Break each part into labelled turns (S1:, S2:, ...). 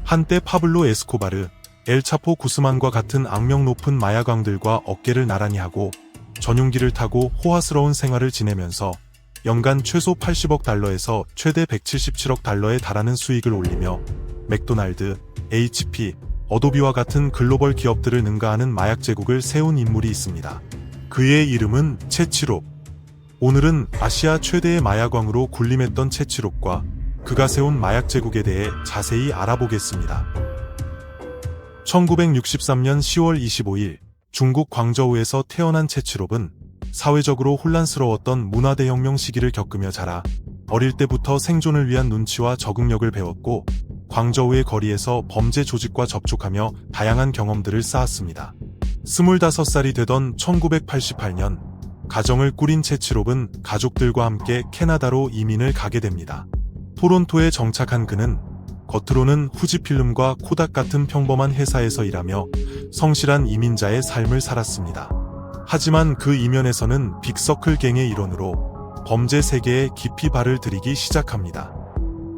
S1: 한때 파블로 에스코바르, 엘차포 구스만과 같은 악명 높은 마약왕들과 어깨를 나란히 하고 전용기를 타고 호화스러운 생활을 지내면서 연간 최소 80억 달러에서 최대 177억 달러에 달하는 수익을 올리며 맥도날드, HP, 어도비와 같은 글로벌 기업들을 능가하는 마약 제국을 세운 인물이 있습니다. 그의 이름은 채치롭. 오늘은 아시아 최대의 마약왕으로 군림했던 채치롭과 그가 세운 마약 제국에 대해 자세히 알아보겠습니다. 1963년 10월 25일 중국 광저우에서 태어난 채치롭은 사회적으로 혼란스러웠던 문화대혁명 시기를 겪으며 자라 어릴 때부터 생존을 위한 눈치와 적응력을 배웠고 광저우의 거리에서 범죄 조직과 접촉하며 다양한 경험들을 쌓았습니다. 25살이 되던 1988년 가정을 꾸린 채치롭은 가족들과 함께 캐나다로 이민을 가게 됩니다. 토론토에 정착한 그는 겉으로는 후지필름과 코닥 같은 평범한 회사에서 일하며 성실한 이민자의 삶을 살았습니다. 하지만 그 이면에서는 빅서클 갱의 일원으로 범죄 세계에 깊이 발을 들이기 시작합니다.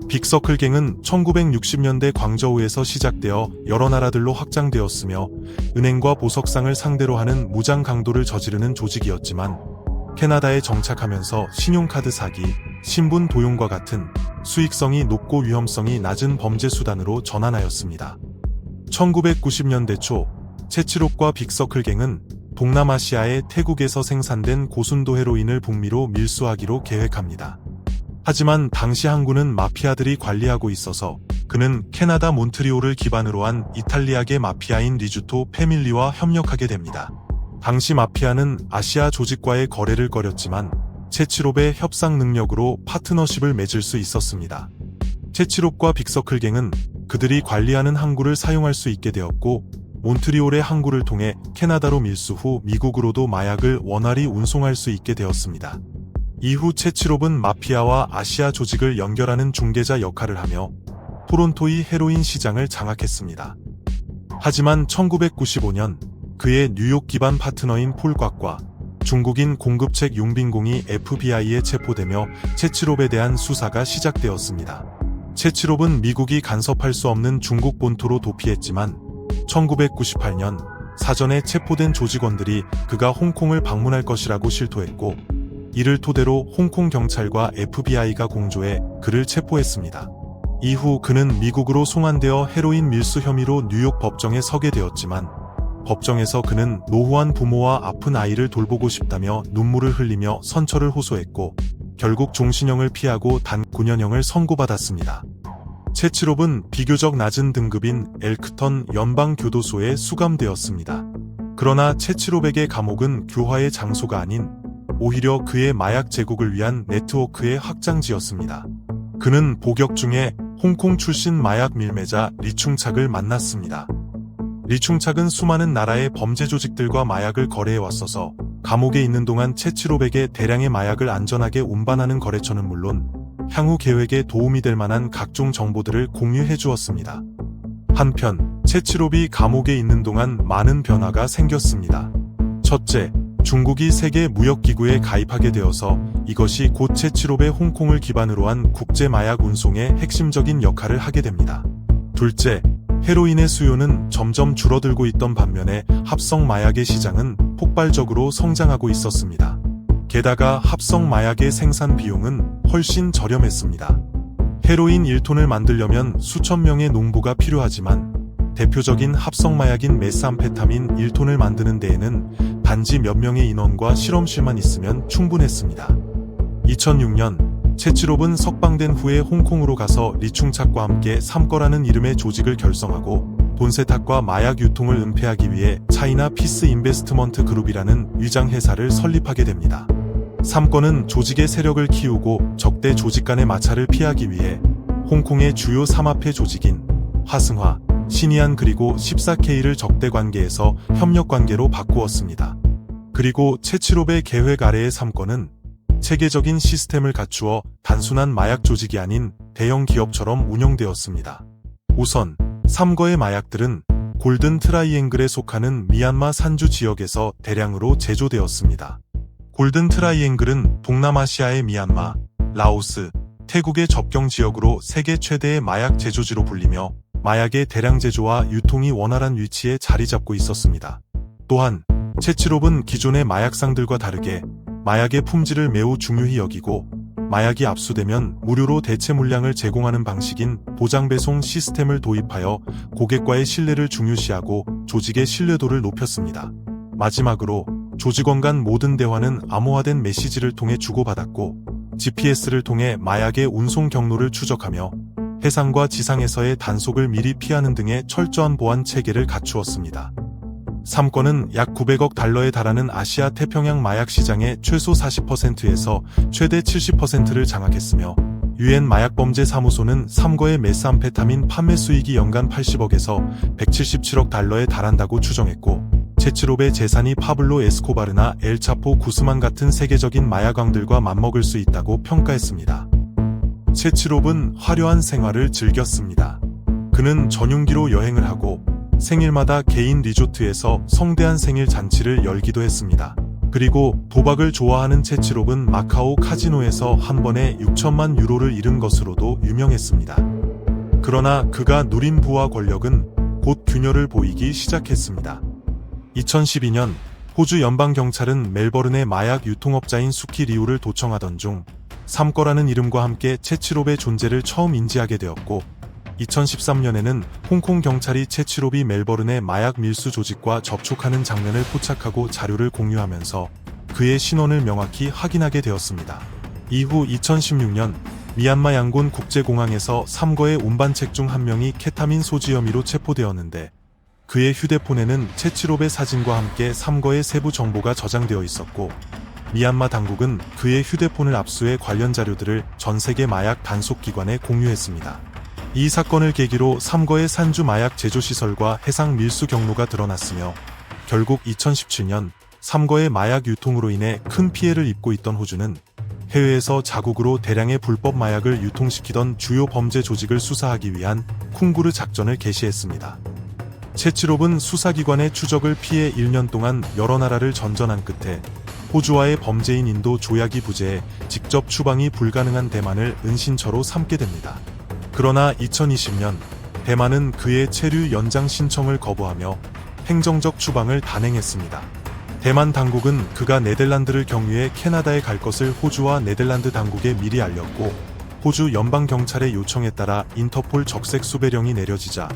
S1: 빅서클 갱은 1960년대 광저우에서 시작되어 여러 나라들로 확장되었으며 은행과 보석상을 상대로 하는 무장 강도를 저지르는 조직이었지만 캐나다에 정착하면서 신용카드 사기, 신분 도용과 같은 수익성이 높고 위험성이 낮은 범죄 수단으로 전환하였습니다. 1990년대 초 채치롭과 빅서클 갱은 동남아시아의 태국에서 생산된 고순도 헤로인을 북미로 밀수하기로 계획합니다. 하지만 당시 항구는 마피아들이 관리하고 있어서 그는 캐나다 몬트리올을 기반으로 한 이탈리아계 마피아인 리주토 패밀리와 협력하게 됩니다. 당시 마피아는 아시아 조직과의 거래를 꺼렸지만 채치롭의 협상 능력으로 파트너십을 맺을 수 있었습니다. 채치롭과 빅서클 갱은 그들이 관리하는 항구를 사용할 수 있게 되었고 몬트리올의 항구를 통해 캐나다로 밀수 후 미국으로도 마약을 원활히 운송할 수 있게 되었습니다. 이후 채치롭은 마피아와 아시아 조직을 연결하는 중개자 역할을 하며 토론토의 헤로인 시장을 장악했습니다. 하지만 1995년 그의 뉴욕 기반 파트너인 폴곽과 중국인 공급책 융빈공이 FBI에 체포되며 채치롭에 대한 수사가 시작되었습니다. 채치롭은 미국이 간섭할 수 없는 중국 본토로 도피했지만 1998년 사전에 체포된 조직원들이 그가 홍콩을 방문할 것이라고 실토했고 이를 토대로 홍콩 경찰과 FBI가 공조해 그를 체포했습니다. 이후 그는 미국으로 송환되어 헤로인 밀수 혐의로 뉴욕 법정에 서게 되었지만 법정에서 그는 노후한 부모와 아픈 아이를 돌보고 싶다며 눈물을 흘리며 선처를 호소했고 결국 종신형을 피하고 단 9년형을 선고받았습니다. 채치롭은 비교적 낮은 등급인 엘크턴 연방교도소에 수감되었습니다. 그러나 채치롭에게 감옥은 교화의 장소가 아닌 오히려 그의 마약 제국을 위한 네트워크의 확장지였습니다. 그는 복역 중에 홍콩 출신 마약 밀매자 리충착을 만났습니다. 리충착은 수많은 나라의 범죄 조직들과 마약을 거래해왔어서 감옥에 있는 동안 채치롭에게 대량의 마약을 안전하게 운반하는 거래처는 물론 향후 계획에 도움이 될 만한 각종 정보들을 공유해 주었습니다. 한편 채치롭이 감옥에 있는 동안 많은 변화가 생겼습니다. 첫째, 중국이 세계 무역기구에 가입하게 되어서 이것이 곧 채치롭의 홍콩을 기반으로 한 국제 마약 운송의 핵심적인 역할을 하게 됩니다. 둘째, 헤로인의 수요는 점점 줄어들고 있던 반면에 합성 마약의 시장은 폭발적으로 성장하고 있었습니다. 게다가 합성 마약의 생산 비용은 훨씬 저렴했습니다. 헤로인 1톤을 만들려면 수천 명의 농부가 필요하지만 대표적인 합성 마약인 메스암페타민 1톤을 만드는 데에는 단지 몇 명의 인원과 실험실만 있으면 충분했습니다. 2006년 채치롭은 석방된 후에 홍콩으로 가서 리충착과 함께 삼거라는 이름의 조직을 결성하고 돈 세탁과 마약 유통을 은폐하기 위해 차이나 피스 인베스트먼트 그룹이라는 위장 회사를 설립하게 됩니다. 삼거는 조직의 세력을 키우고 적대 조직 간의 마찰을 피하기 위해 홍콩의 주요 삼합회 조직인 화승화, 신이안 그리고 14K를 적대 관계에서 협력 관계로 바꾸었습니다. 그리고 채치롭의 계획 아래의 삼거는 체계적인 시스템을 갖추어 단순한 마약 조직이 아닌 대형 기업처럼 운영되었습니다. 우선 삼거의 마약들은 골든 트라이앵글에 속하는 미얀마 산주 지역에서 대량으로 제조되었습니다. 골든 트라이앵글은 동남아시아의 미얀마, 라오스, 태국의 접경 지역으로 세계 최대의 마약 제조지로 불리며 마약의 대량 제조와 유통이 원활한 위치에 자리 잡고 있었습니다. 또한 채취롭은 기존의 마약상들과 다르게 마약의 품질을 매우 중요히 여기고 마약이 압수되면 무료로 대체 물량을 제공하는 방식인 보장배송 시스템을 도입하여 고객과의 신뢰를 중요시하고 조직의 신뢰도를 높였습니다. 마지막으로 조직원 간 모든 대화는 암호화된 메시지를 통해 주고받았고 GPS를 통해 마약의 운송 경로를 추적하며 해상과 지상에서의 단속을 미리 피하는 등의 철저한 보안 체계를 갖추었습니다. 3건은 약 900억 달러에 달하는 아시아 태평양 마약 시장의 최소 40%에서 최대 70%를 장악했으며 유엔 마약범죄사무소는 3거의 메스암페타민 판매 수익이 연간 80억에서 177억 달러에 달한다고 추정했고 채취롭의 재산이 파블로 에스코바르나 엘차포 구스만 같은 세계적인 마약왕들과 맞먹을 수 있다고 평가했습니다. 채취롭은 화려한 생활을 즐겼습니다. 그는 전용기로 여행을 하고 생일마다 개인 리조트에서 성대한 생일 잔치를 열기도 했습니다. 그리고 도박을 좋아하는 채취롭은 마카오 카지노에서 한 번에 6천만 유로를 잃은 것으로도 유명했습니다. 그러나 그가 누린 부와 권력은 곧 균열을 보이기 시작했습니다. 2012년 호주 연방경찰은 멜버른의 마약 유통업자인 수키 리우를 도청하던 중 3거라는 이름과 함께 채취롭의 존재를 처음 인지하게 되었고 2013년에는 홍콩 경찰이 채취롭이 멜버른의 마약 밀수 조직과 접촉하는 장면을 포착하고 자료를 공유하면서 그의 신원을 명확히 확인하게 되었습니다. 이후 2016년 미얀마 양곤 국제공항에서 3거의 운반책 중 한 명이 케타민 소지 혐의로 체포되었는데 그의 휴대폰에는 채취롭의 사진과 함께 3거의 세부 정보가 저장되어 있었고 미얀마 당국은 그의 휴대폰을 압수해 관련 자료들을 전 세계 마약 단속기관에 공유했습니다. 이 사건을 계기로 3거의 산주 마약 제조시설과 해상 밀수 경로가 드러났으며 결국 2017년 3거의 마약 유통으로 인해 큰 피해를 입고 있던 호주는 해외에서 자국으로 대량의 불법 마약을 유통시키던 주요 범죄 조직을 수사하기 위한 쿵구르 작전을 개시했습니다. 채취롭은 수사기관의 추적을 피해 1년 동안 여러 나라를 전전한 끝에 호주와의 범죄인 인도 조약이 부재해 직접 추방이 불가능한 대만을 은신처로 삼게 됩니다. 그러나 2020년 대만은 그의 체류 연장 신청을 거부하며 행정적 추방을 단행했습니다. 대만 당국은 그가 네덜란드를 경유해 캐나다에 갈 것을 호주와 네덜란드 당국에 미리 알렸고 호주 연방경찰의 요청에 따라 인터폴 적색 수배령이 내려지자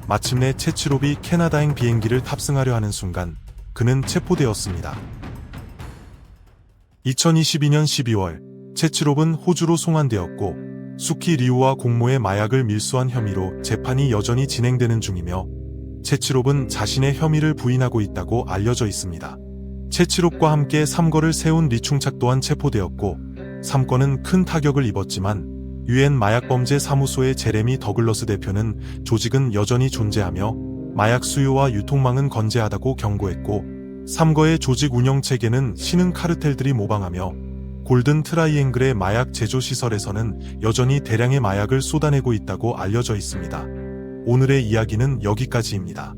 S1: 마침내 채취롭이 캐나다행 비행기를 탑승하려 하는 순간 그는 체포되었습니다. 2022년 12월 채취롭은 호주로 송환되었고 수키 리우와 공모의 마약을 밀수한 혐의로 재판이 여전히 진행되는 중이며 채취롭은 자신의 혐의를 부인하고 있다고 알려져 있습니다. 채취롭과 함께 3거를 세운 리충착 또한 체포되었고 3건은 큰 타격을 입었지만 유엔 마약범죄사무소의 제레미 더글러스 대표는 조직은 여전히 존재하며 마약 수요와 유통망은 건재하다고 경고했고 3거의 조직 운영 체계는 신흥 카르텔들이 모방하며 골든 트라이앵글의 마약 제조 시설에서는 여전히 대량의 마약을 쏟아내고 있다고 알려져 있습니다. 오늘의 이야기는 여기까지입니다.